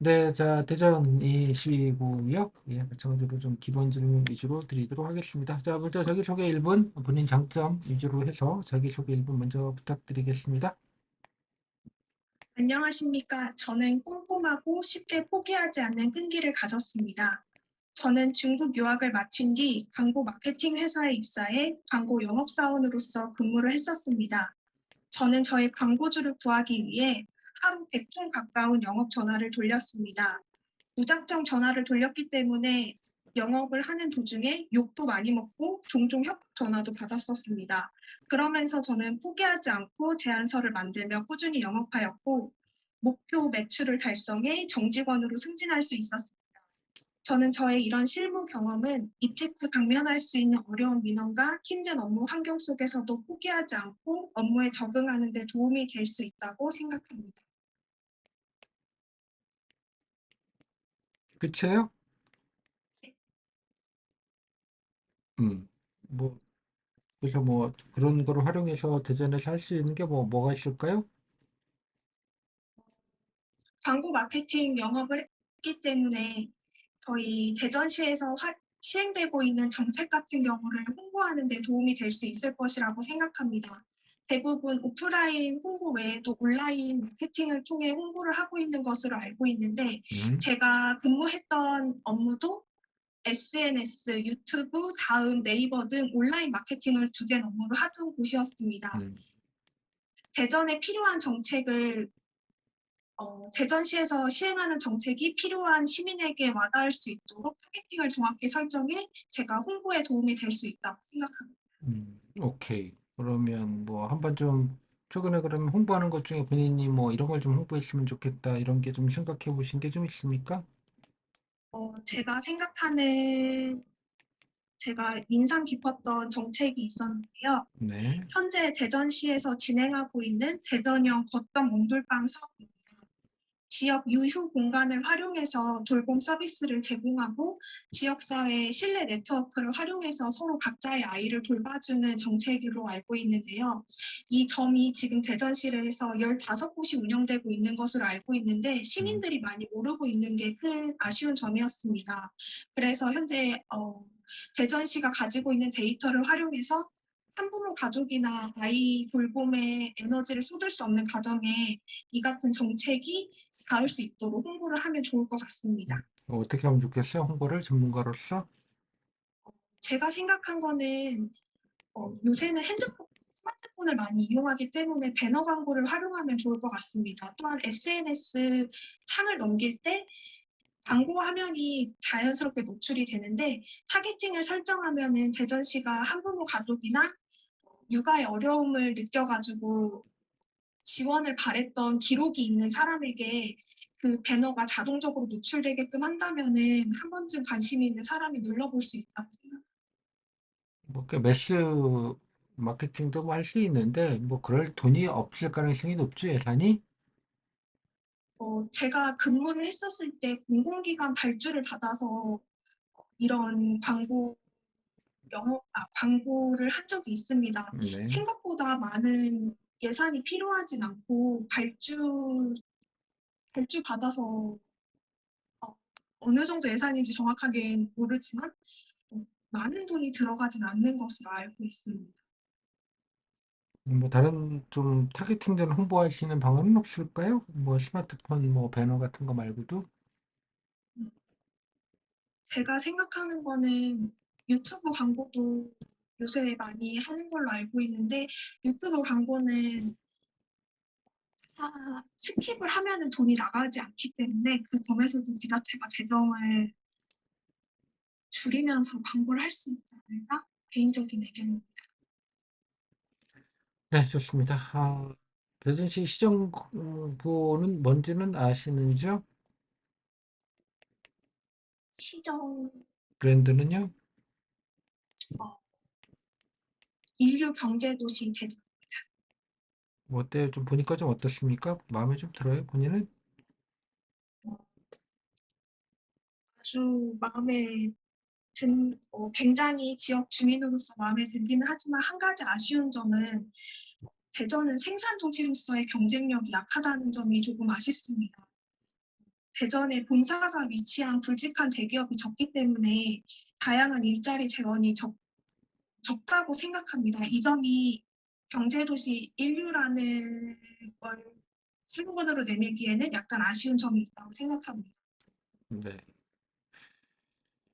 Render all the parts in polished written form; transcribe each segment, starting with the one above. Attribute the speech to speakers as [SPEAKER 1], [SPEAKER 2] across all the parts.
[SPEAKER 1] 네, 자, 대전이시고요. 예, 마찬가지로 좀 기본 질문 위주로 드리도록 하겠습니다. 자, 먼저 자기소개 1분, 본인 장점 위주로 해서 자기소개 1분 먼저 부탁드리겠습니다.
[SPEAKER 2] 안녕하십니까. 저는 꼼꼼하고 쉽게 포기하지 않는 끈기를 가졌습니다. 저는 중국 유학을 마친 뒤 광고 마케팅 회사에 입사해 광고 영업사원으로서 근무를 했었습니다. 저는 저의 광고주를 구하기 위해 하루 100통 가까운 영업 전화를 돌렸습니다. 무작정 전화를 돌렸기 때문에 영업을 하는 도중에 욕도 많이 먹고 종종 협박 전화도 받았었습니다. 그러면서 저는 포기하지 않고 제안서를 만들며 꾸준히 영업하였고 목표 매출을 달성해 정직원으로 승진할 수 있었습니다. 저는 저의 이런 실무 경험은 입직 후 당면할 수 있는 어려운 민원과 힘든 업무 환경 속에서도 포기하지 않고 업무에 적응하는 데 도움이 될 수 있다고 생각합니다.
[SPEAKER 1] 끝이에요? 음, 뭐, 그래서 뭐, 그런 거를 활용해서 대전에서 할 수 있는 게 뭐가 있을까요?
[SPEAKER 2] 광고 마케팅 영업을 했기 때문에 저희 대전시에서 시행되고 있는 정책 같은 경우를 홍보하는 데 도움이 될 수 있을 것이라고 생각합니다. 대부분 오프라인 홍보 외에도 온라인 마케팅을 통해 홍보를 하고 있는 것으로 알고 있는데
[SPEAKER 1] 음,
[SPEAKER 2] 제가 근무했던 업무도 SNS, 유튜브, 다음 네이버 등 온라인 마케팅을 주된 업무를 하던 곳이었습니다.
[SPEAKER 1] 음.
[SPEAKER 2] 대전에 필요한 정책을 대전시에서 시행하는 정책이 필요한 시민에게 와닿을 수 있도록 타겟팅을 정확히 설정해 제가 홍보에 도움이 될 수 있다고 생각합니다.
[SPEAKER 1] 오케이. 그러면 뭐, 한번 좀, 최근에 그러면 홍보하는 것 중에 본인이 뭐, 이런 걸 좀 홍보했으면 좋겠다, 이런 게 좀 생각해 보신 게 좀 있습니까?
[SPEAKER 2] 제가 생각하는 제가 인상 깊었던 정책이 있었는데요.
[SPEAKER 1] 네.
[SPEAKER 2] 현재 대전시에서 진행하고 있는 대전형 걷던 몽돌방 사업입니다. 지역 유휴 공간을 활용해서 돌봄 서비스를 제공하고 지역사회 실내 네트워크를 활용해서 서로 각자의 아이를 돌봐주는 정책으로 알고 있는데요. 이 점이 지금 대전시에서 15곳이 운영되고 있는 것으로 알고 있는데
[SPEAKER 1] 음,
[SPEAKER 2] 시민들이 많이 모르고 있는 게 큰 아쉬운 점이었습니다. 그래서 현재 대전시가 가지고 있는 데이터를 활용해서 한부모 가족이나 아이 돌봄에 에너지를 쏟을 수 없는 가정에 이 같은 정책이 닿을 수 있도록 홍보를 하면 좋을 것 같습니다.
[SPEAKER 1] 어떻게 하면 좋겠어요? 홍보를 전문가로서?
[SPEAKER 2] 제가 생각한 거는 요새는 스마트폰을 많이 이용하기 때문에 배너 광고를 활용하면 좋을 것 같습니다. 또한 SNS 창을 넘길 때 광고 화면이 자연스럽게 노출이 되는데 타겟팅을 설정하면은 대전시가 한부모 가족이나 육아에 어려움을 느껴가지고 지원을 바랬던 기록이 있는 사람에게 그 배너가 자동적으로 노출되게끔 한다면은 한 번쯤 관심 있는 사람이 눌러볼 수 있다고 생각합니다.
[SPEAKER 1] 뭐, 그 매스 마케팅도 뭐 할 수 있는데, 뭐, 그럴 돈이 없을 가능성이 높죠, 예산이?
[SPEAKER 2] 제가 근무를 했었을 때 공공기관 발주를 받아서 이런 광고를 한 적이 있습니다.
[SPEAKER 1] 네.
[SPEAKER 2] 생각보다 많은 예산이 필요하진 않고 발주 받아서 어느 정도 예산인지 정확하게 모르지만 많은 돈이 들어가진 않는 것으로 알고 있습니다.
[SPEAKER 1] 뭐, 다른 좀 타겟팅된 홍보하시는 방안은 없을까요? 뭐, 스마트폰 뭐, 배너 같은 거 말고도?
[SPEAKER 2] 제가 생각하는 거는 유튜브 광고도 요새 많이 하는 걸로 알고 있는데 유튜브 광고는 스킵을 하면은 돈이 나가지 않기 때문에 그 점에서도 지자체가 재정을 줄이면서 광고를 할 수 있지 않을까? 개인적인 의견입니다.
[SPEAKER 1] 네, 좋습니다. 대전시 시정부는 뭔지는 아시는지요?
[SPEAKER 2] 시정
[SPEAKER 1] 브랜드는요?
[SPEAKER 2] 어, 인류 경제도시 대전
[SPEAKER 1] 뭐 어때요? 좀 보니까 좀 어떻습니까? 마음에 좀 들어요, 본인은?
[SPEAKER 2] 아주 굉장히 지역 주민으로서 마음에 들기는 하지만 한 가지 아쉬운 점은 대전은 생산 도시로서의 경쟁력이 약하다는 점이 조금 아쉽습니다. 대전에 본사가 위치한 굵직한 대기업이 적기 때문에 다양한 일자리 재원이 적다고 생각합니다. 이 점이 경제도시 인류라는 걸 슬로건으로 내밀기에는 약간 아쉬운 점이 있다고 생각합니다.
[SPEAKER 1] 네.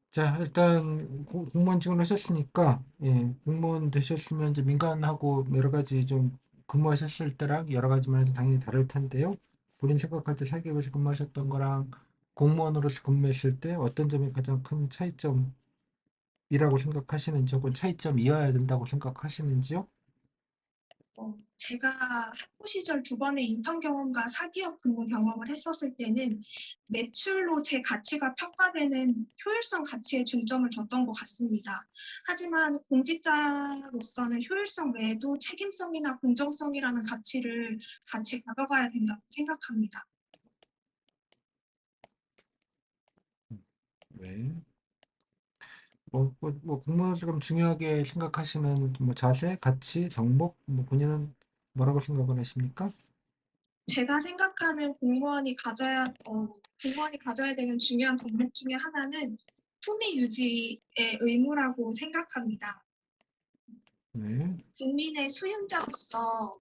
[SPEAKER 1] 자, 일단 공무원 지원 하셨으니까, 예, 공무원 되셨으면 이제 민간하고 여러 가지 좀 근무하셨을 때랑 여러 가지 면에서 당연히 다를 텐데요. 본인 생각할 때 사기업에서 근무하셨던 거랑 공무원으로서 근무했을 때 어떤 점이 가장 큰 차이점이라고 생각하시는지 혹은 차이점이어야 된다고 생각하시는지요?
[SPEAKER 2] 제가 학부 시절 2번의 인턴 경험과 사기업 근무 경험을 했었을 때는 매출로 제 가치가 평가되는 효율성 가치에 중점을 뒀던 것 같습니다. 하지만 공직자로서는 효율성 외에도 책임성이나 공정성이라는 가치를 같이 가져가야 된다고 생각합니다.
[SPEAKER 1] 네. 공무원으로서 그럼 중요하게 생각하시는 뭐 자세, 가치, 덕목, 뭐 본인은 뭐라고 생각을 하십니까?
[SPEAKER 2] 제가 생각하는 공무원이 가져야 되는 중요한 덕목 중에 하나는 품위 유지의 의무라고 생각합니다.
[SPEAKER 1] 네.
[SPEAKER 2] 국민의 수용자로서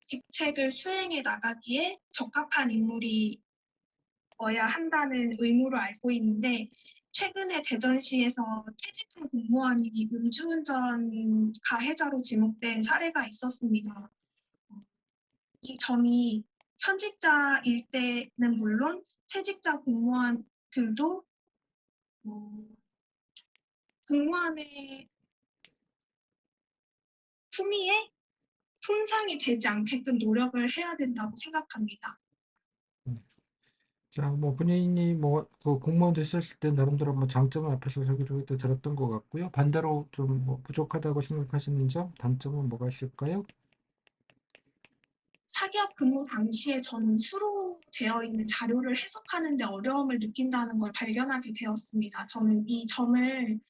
[SPEAKER 2] 직책을 수행해 나가기에 적합한 인물이어야 한다는 의무로 알고 있는데 최근에 대전시에서 퇴직한 공무원이 음주운전 가해자로 지목된 사례가 있었습니다. 이 점이 현직자일 때는 물론 퇴직자 공무원들도 공무원의 품위에 손상이 되지 않게끔 노력을 해야 된다고 생각합니다.
[SPEAKER 1] 자, 뭐 본인이 뭐 그 공무원 되셨을 때 나름대로 뭐 장점을 앞에서 저기저기 또 들었던 것 같고요. 반대로 좀 뭐 부족하다고 생각하시는 점, 단점은 뭐가 있을까요?
[SPEAKER 2] 사기업 근무 당시에 저는 수록되어 있는 자료를 해석하는 데 어려움을 느낀다는 걸 발견하게 되었습니다. 저는 이 점을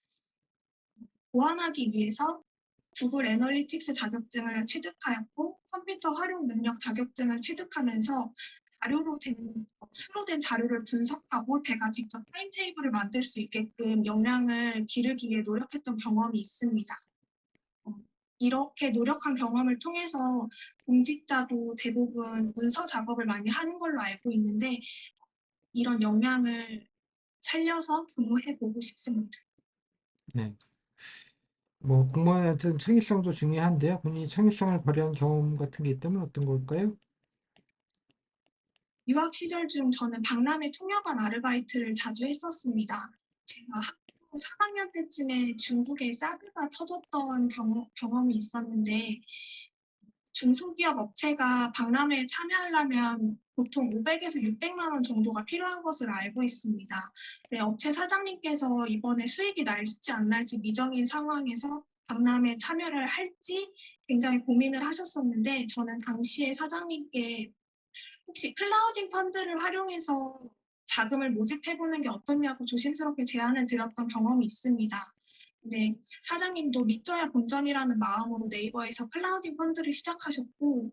[SPEAKER 2] 보완하기 위해서 구글 애널리틱스 자격증을 취득하였고 컴퓨터 활용 능력 자격증을 취득하면서 수로된 자료를 분석하고 제가 직접 타임테이블을 만들 수 있게끔 역량을 기르기 위해 노력했던 경험이 있습니다. 어, 이렇게 노력한 경험을 통해서 공직자도 대부분 문서 작업을 많이 하는 걸로 알고 있는데 이런 역량을 살려서 근무해 보고 싶습니다.
[SPEAKER 1] 네. 뭐 공무원한테는 창의성도 중요한데요. 본인이 창의성을 발휘한 경험 같은 게 있다면 어떤 걸까요?
[SPEAKER 2] 유학 시절 중 저는 박람회 통역관 아르바이트를 자주 했었습니다. 제가 학부 3학년 때쯤에 중국에 사드가 터졌던 경험이 있었는데 중소기업 업체가 박람회에 참여하려면 보통 500에서 600만 원 정도가 필요한 것을 알고 있습니다. 네, 업체 사장님께서 이번에 수익이 날지 안 날지 미정인 상황에서 박람회에 참여를 할지 굉장히 고민을 하셨었는데 저는 당시에 사장님께 혹시 클라우딩 펀드를 활용해서 자금을 모집해보는 게 어떻냐고 조심스럽게 제안을 드렸던 경험이 있습니다. 네, 사장님도 믿져야 본전이라는 마음으로 네이버에서 클라우딩 펀드를 시작하셨고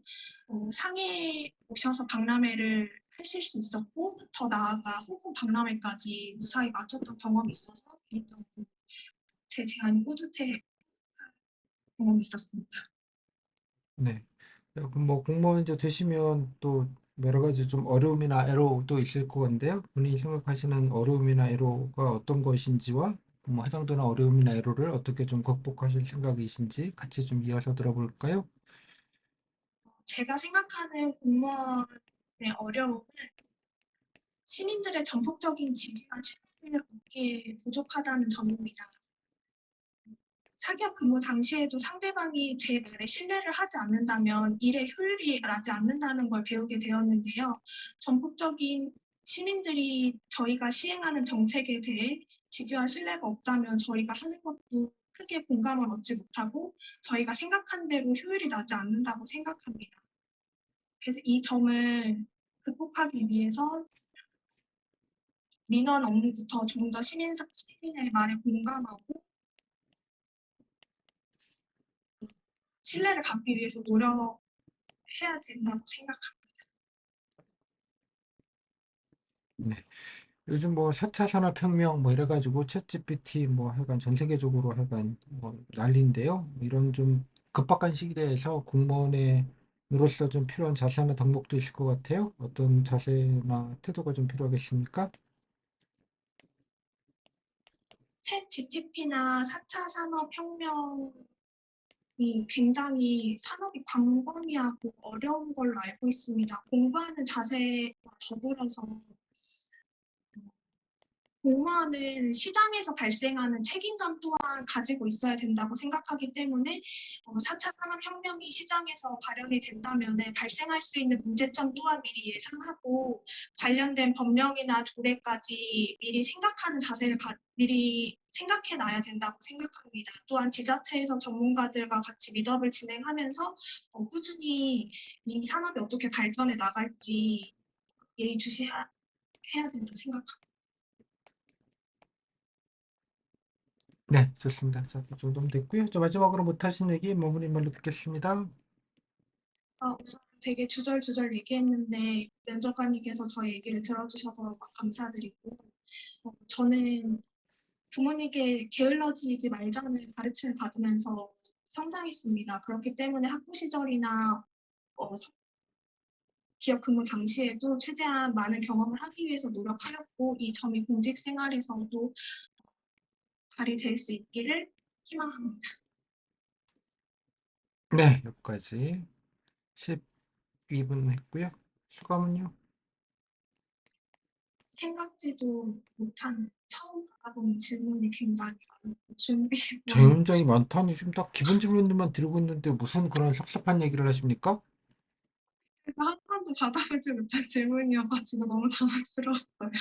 [SPEAKER 2] 상해 오셔서 박람회를 하실 수 있었고 더 나아가 홍콩 박람회까지 무사히 마쳤던 경험이 있어서 개인적으로 제 제안이 뿌듯해 경험이 있었습니다.
[SPEAKER 1] 네. 그럼 뭐 공무원 이제 되시면 또 여러 가지 좀 어려움이나 애로도 있을 것 같은데요. 본인이 생각하시는 어려움이나 애로가 어떤 것인지와 뭐 해당되는 어려움이나 애로를 어떻게 좀 극복하실 생각이신지 같이 좀 이어서 들어볼까요?
[SPEAKER 2] 제가 생각하는 공무원의 어려움은 시민들의 전폭적인 지지와 신뢰를 얻기에 부족하다는 점입니다. 사기업 근무 당시에도 상대방이 제 말에 신뢰를 하지 않는다면 일의 효율이 나지 않는다는 걸 배우게 되었는데요. 전폭적인 시민들이 저희가 시행하는 정책에 대해 지지와 신뢰가 없다면 저희가 하는 것도 크게 공감을 얻지 못하고 저희가 생각한 대로 효율이 나지 않는다고 생각합니다. 그래서 이 점을 극복하기 위해서 민원 업무부터 좀 더 시민의 말에 공감하고 신뢰를 받기 위해서 노력해야 된다고 생각합니다.
[SPEAKER 1] 네. 요즘 뭐 4차 산업혁명 뭐 이래가지고 챗GPT 뭐 하여간 전 세계적으로 하여간 뭐 난리인데요. 이런 좀 급박한 시기대에서 공무원으로서 좀 필요한 자세나 덕목도 있을 것 같아요. 어떤 자세나 태도가 좀 필요하겠습니까?
[SPEAKER 2] 챗 GTP나 4차 산업혁명이 굉장히 산업이 광범위하고 어려운 걸로 알고 있습니다. 공부하는 자세와 더불어서 공무원은 시장에서 발생하는 책임감 또한 가지고 있어야 된다고 생각하기 때문에 4차 산업혁명이 시장에서 발현이 된다면 발생할 수 있는 문제점 또한 미리 예상하고 관련된 법령이나 조례까지 미리 생각하는 자세를 미리 생각해 놔야 된다고 생각합니다. 또한 지자체에서 전문가들과 같이 미더을 진행하면서 꾸준히 이 산업이 어떻게 발전해 나갈지 예의주시해야 된다 생각합니다.
[SPEAKER 1] 네, 좋습니다. 자, 그 정도면 됐고요. 저 마지막으로 못하신 얘기 마무리 말로 듣겠습니다.
[SPEAKER 2] 우선 되게 주절주절 얘기했는데 면접관님께서 저희 얘기를 들어주셔서 감사드리고 저는 부모님께 게을러지지 말자는 가르침을 받으면서 성장했습니다. 그렇기 때문에 학부 시절이나 어, 기업 근무 당시에도 최대한 많은 경험을 하기 위해서 노력하였고 이 점이 공직 생활에서도 발휘될 수 있기를 희망합니다.
[SPEAKER 1] 네, 여기까지 12분 했고요. 수감은요?
[SPEAKER 2] 생각지도 못한 처음 받아본 질문이 굉장히 많고 준비만
[SPEAKER 1] 굉장히 많다니 지금 딱 기본 질문들만 드리고 있는데 무슨 그런 섭섭한 얘기를 하십니까?
[SPEAKER 2] 한 번도 받아보지 못한 질문이어가지고 너무 당황스러웠어요.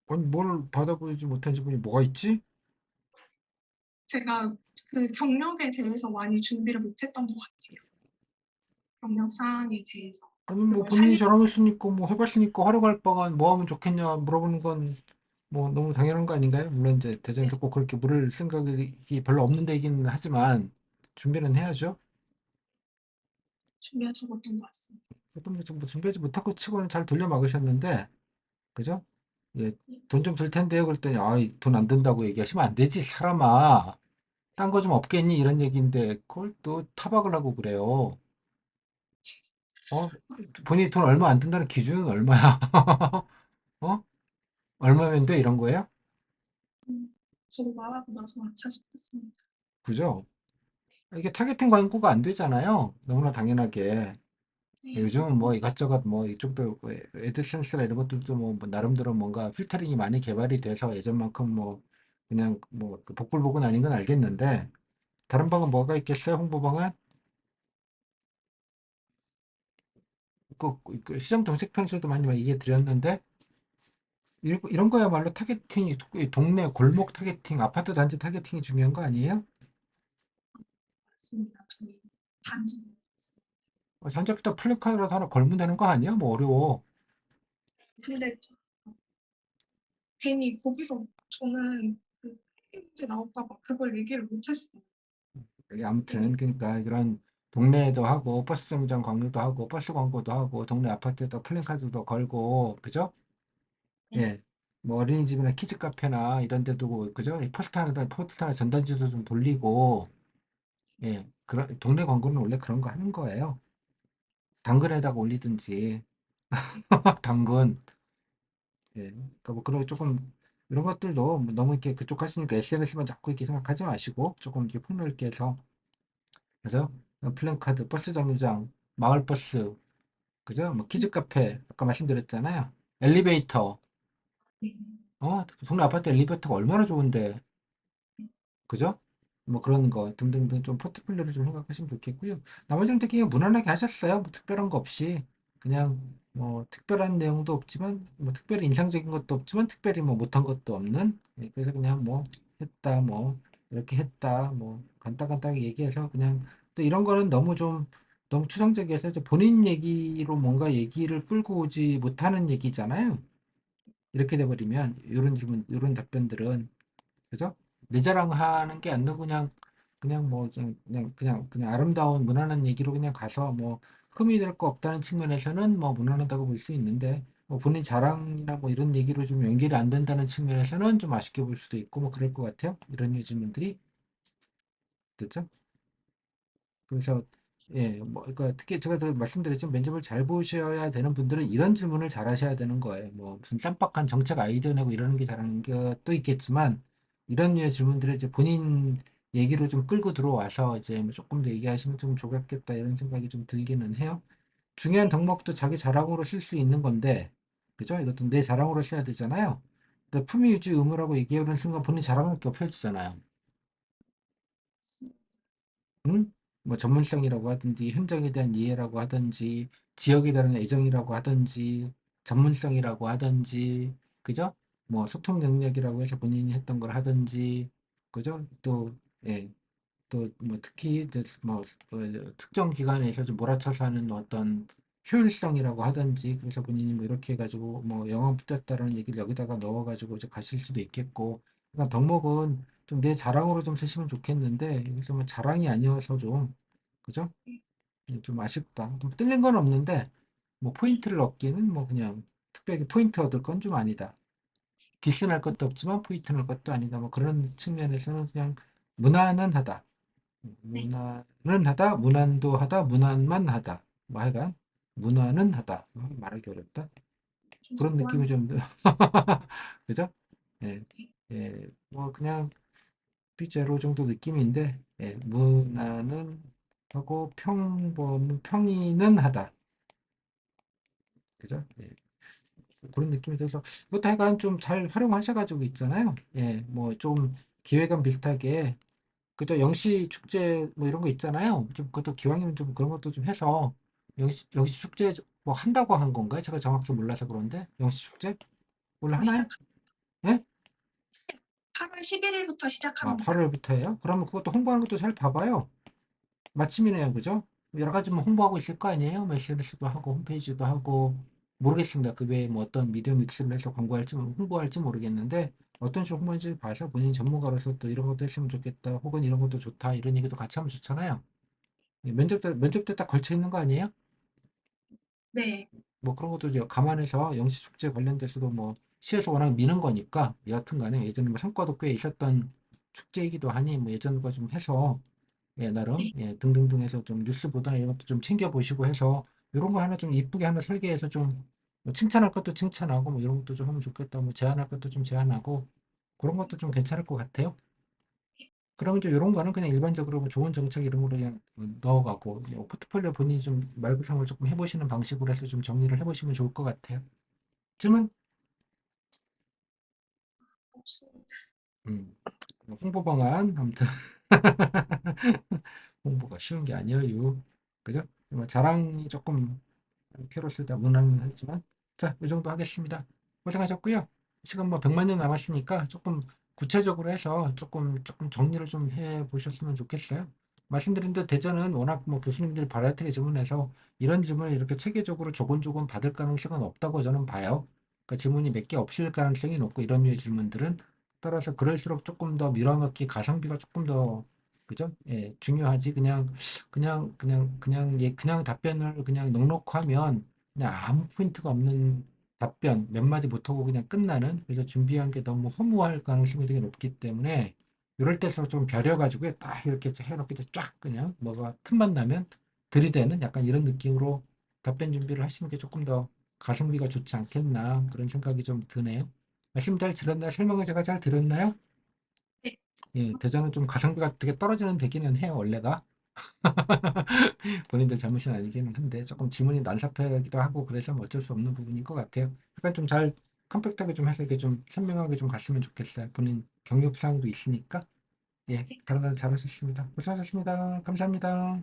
[SPEAKER 1] 아니 뭘 받아보지 못한 질문이 뭐가 있지?
[SPEAKER 2] 제가 그 경력에 대해서 많이 준비를 못했던 것 같아요. 경력 사항에 대해서.
[SPEAKER 1] 아니 뭐
[SPEAKER 2] 그걸
[SPEAKER 1] 본인이
[SPEAKER 2] 살리
[SPEAKER 1] 잘하셨으니까 뭐 해봤으니까 활용할 바가 뭐 하면 좋겠냐 물어보는 건 뭐 너무 당연한 거 아닌가요? 물론 이제 대전에서 꼭 그렇게 물을 생각이 별로 없는 데이기는 하지만 준비는 해야죠.
[SPEAKER 2] 준비해 적었던 것 같습니다.
[SPEAKER 1] 그래도 뭐 준비하지 못하고 치고는 잘 돌려 막으셨는데 그죠? 예, 돈 좀 들 텐데요. 그랬더니 아이 돈 안 든다고 얘기하시면 안 되지 사람아. 딴 거 좀 없겠니? 이런 얘기인데 그걸 또 타박을 하고 그래요. 어? 본인이 돈 얼마 안 든다는 기준은 얼마야? 어? 얼마면 돼? 이런 거예요?
[SPEAKER 2] 저도 말하고 나서 아차 싶었습니다.
[SPEAKER 1] 그죠? 이게 타겟팅 광고가 안 되잖아요. 너무나 당연하게.
[SPEAKER 2] 네,
[SPEAKER 1] 요즘은 뭐 이것저것 뭐 이쪽도 애드센스나 이런 것들도 뭐 나름대로 뭔가 필터링이 많이 개발이 돼서 예전만큼 뭐 그냥 뭐그 복불복은 아닌 건 알겠는데 다른 방은 뭐가 있겠어요? 홍보 방안? 그 시장 정책편에서도 많이 얘기해 드렸는데 이런 거야말로 타겟팅이 동네 골목 타겟팅, 아파트 단지 타겟팅이 중요한 거 아니에요?
[SPEAKER 2] 맞습니다. 저희 단지.
[SPEAKER 1] 전자부터 플래카드라도 하나 걸면 되는 거 아니야? 뭐 어려워.
[SPEAKER 2] 근데 괜히 거기서 저는 그 문제 나올까 봐 그걸 얘기를 못했어요.
[SPEAKER 1] 아무튼
[SPEAKER 2] 네,
[SPEAKER 1] 그러니까 이런 동네에도 하고 버스 정류장 광고도 하고 버스 광고도 하고 동네 아파트에도 플래카드도 걸고 그죠?
[SPEAKER 2] 네,
[SPEAKER 1] 예. 뭐 어린이집이나 키즈 카페나 이런 데도 그죠? 이 포스터나 전단지도 좀 돌리고 예. 그런 동네 광고는 원래 그런 거 하는 거예요. 당근에다가 올리든지 당근 예. 그러니까 뭐 그런 조금 이런 것들도 뭐 너무 이렇게 그쪽 하시니까 SNS만 자꾸 이렇게 생각하지 마시고 조금 이렇게 폭넓게 해서 그죠? 플랜카드, 버스 정류장, 마을버스, 그죠? 뭐 키즈 카페 아까 말씀드렸잖아요. 엘리베이터,
[SPEAKER 2] 네,
[SPEAKER 1] 동네 아파트 엘리베이터가 얼마나 좋은데 그죠? 뭐 그런 거 등등등 좀 포트폴리오를 좀 생각하시면 좋겠고요. 나머지는 되게 그냥 무난하게 하셨어요. 뭐 특별한 거 없이 그냥 뭐 특별한 내용도 없지만 뭐 특별히 인상적인 것도 없지만 특별히 뭐 못한 것도 없는 예, 그래서 그냥 뭐 했다 뭐 이렇게 했다 뭐 간단간단하게 얘기해서 그냥 또 이런 거는 너무 추상적이어서 이제 본인 얘기로 뭔가 얘기를 끌고 오지 못하는 얘기잖아요. 이렇게 돼버리면 이런 질문 이런 답변들은 그죠? 내 자랑하는 게 아니고 그냥 뭐 그냥 아름다운 무난한 얘기로 그냥 가서 뭐 흠이 될 거 없다는 측면에서는 뭐 무난하다고 볼 수 있는데 본인 자랑이나 뭐 이런 얘기로 좀 연결이 안 된다는 측면에서는 좀 아쉽게 볼 수도 있고 뭐 그럴 것 같아요. 이런 질문들이. 됐죠? 그래서 뭐 그러니까 특히 제가 더 말씀드렸지만 면접을 잘 보셔야 되는 분들은 이런 질문을 잘 하셔야 되는 거예요. 뭐 무슨 쌈박한 정책 아이디어 내고 이러는 게 잘하는 것도 있겠지만 이런 류의 질문들을 이제 본인 얘기로 좀 끌고 들어와서 이제 뭐 조금 더 얘기하시면 좀 좋겠다 이런 생각이 좀 들기는 해요. 중요한 덕목도 자기 자랑으로 쓸 수 있는 건데, 그죠? 이것도 내 자랑으로 써야 되잖아요. 근데 품위 유지 의무라고 얘기하는 순간 본인 자랑할 게 없어지잖아요. 응? 뭐 전문성이라고 하든지 현장에 대한 이해라고 하든지 지역에 대한 애정이라고 하든지 전문성이라고 하든지 그죠? 뭐 소통 능력이라고 해서 본인이 했던 걸 하든지 그죠? 또 예. 또 뭐 특히 이제 뭐 특정 기관에서 좀 몰아쳐서 하는 어떤 효율성이라고 하든지 그래서 본인이 뭐 이렇게 해가지고 뭐 영업 붙였다라는 얘기를 여기다가 넣어가지고 이제 가실 수도 있겠고 그러니까 덕목은 좀 내 자랑으로 좀 쓰시면 좋겠는데 여기서 뭐 자랑이 아니어서 좀 그죠? 좀 아쉽다. 뭐 뜰린 건 없는데 뭐 포인트를 얻기는 뭐 그냥 특별히 포인트 얻을 건 좀 아니다. 기스날 것도 없지만 포인트 날 것도 아니다. 뭐 그런 측면에서는 그냥 무난은 하다.
[SPEAKER 2] 네,
[SPEAKER 1] 무난은 하다, 무난도 하다, 무난만 하다. 뭐 하여간 무난은 하다. 말하기 어렵다.
[SPEAKER 2] 좀
[SPEAKER 1] 그런 느낌이
[SPEAKER 2] 무한,
[SPEAKER 1] 좀 그죠? 예, 뭐 그냥 삐제로 정도 느낌인데 무난은 하고 평이는 하다. 그죠? 그런 느낌이 들어서 그것도 하여간 좀 잘 활용하셔가지고 있잖아요. 뭐 좀 기획안 비슷하게 그죠? 영시 축제 뭐 이런 거 있잖아요. 좀 그것도 기왕이면 좀 그런 것도 좀 해서 영시 축제 뭐 한다고 한 건가요? 제가 정확히 몰라서 그런데 영시 축제 원래 하나요?
[SPEAKER 2] 시작,
[SPEAKER 1] 예?
[SPEAKER 2] 8월 11일부터
[SPEAKER 1] 아
[SPEAKER 2] 시작합니다.
[SPEAKER 1] 8월부터예요? 그러면 그것도 홍보하는 것도 잘 봐봐요. 마침이네요, 그죠? 여러 가지 뭐 홍보하고 있을 거 아니에요? 뭐 SNS도 하고 홈페이지도 하고 모르겠습니다. 그 외에 뭐 어떤 미디어 믹스를 해서 광고할지 홍보할지 모르겠는데 어떤 식으로 홍보인지 봐서 본인 전문가로서 또 이런 것도 했으면 좋겠다. 혹은 이런 것도 좋다. 이런 얘기도 같이 하면 좋잖아요. 면접 때 딱 걸쳐 있는 거 아니에요?
[SPEAKER 2] 네,
[SPEAKER 1] 뭐 그런 것도 이제 감안해서 영시축제 관련돼서도 뭐 시에서 워낙 미는 거니까 여하튼 간에 예전에 뭐 성과도 꽤 있었던 축제이기도 하니 뭐 예전과 좀 해서 나름
[SPEAKER 2] 네,
[SPEAKER 1] 등등등 해서 좀 뉴스 보도나 이런 것도 좀 챙겨보시고 해서 이런 거 하나 좀 이쁘게 하나 설계해서 좀뭐 칭찬할 것도 칭찬하고 뭐 이런 것도 좀 하면 좋겠다 뭐 제안할 것도 좀 제안하고 그런 것도 좀 괜찮을 것 같아요. 그러면 이제 이런 거는 그냥 일반적으로 뭐 좋은 정책 이런 거로 그냥 넣어가고 뭐 포트폴리오 본인이 좀 말구상을 조금 해보시는 방식으로 해서 좀 정리를 해보시면 좋을 것 같아요. 쯤은
[SPEAKER 2] 없습니다.
[SPEAKER 1] 홍보 방안 아무튼 홍보가 쉬운 게 아니에요. 그죠? 뭐 자랑이 조금 캐럿을 다 무난하지만 자, 이 정도 하겠습니다. 고생하셨고요. 시간 뭐 100만 년 남았으니까 조금 구체적으로 해서 조금 정리를 좀 해 보셨으면 좋겠어요. 말씀드린 대로 대전은 워낙 뭐 교수님들이 바라트게 질문해서 이런 질문을 이렇게 체계적으로 조곤조곤 받을 가능성은 없다고 저는 봐요. 그러니까 질문이 몇 개 없을 가능성이 높고 이런 류의 질문들은 따라서 그럴수록 조금 더 밀어넣기 가성비가 조금 더 그죠? 중요하지. 그냥 답변을 그냥 넉넉히 하면 그냥 아무 포인트가 없는 답변 몇 마디 못하고 그냥 끝나는 그래서 준비한 게 너무 허무할 가능성이 되게 높기 때문에 이럴 때일수록 좀 벼려가지고 딱 이렇게 해놓고 쫙 그냥 뭐가 틈만 나면 들이대는 약간 이런 느낌으로 답변 준비를 하시는 게 조금 더 가성비가 좋지 않겠나 그런 생각이 좀 드네요. 말씀 잘 들었나요? 설명을 제가 잘 들었나요?
[SPEAKER 2] 네,
[SPEAKER 1] 대전은 좀 가성비가 되게 떨어지는 데기는 해요, 원래가. 본인들 잘못은 아니기는 한데 조금 지문이 난삽하기도 하고 그래서 뭐 어쩔 수 없는 부분인 것 같아요. 약간 좀 잘 컴팩트하게 좀 해서 이렇게 좀 선명하게 좀 갔으면 좋겠어요. 본인 경력사항도 있으니까.
[SPEAKER 2] 네.
[SPEAKER 1] 다른 건 잘하셨습니다. 고생하셨습니다. 감사합니다.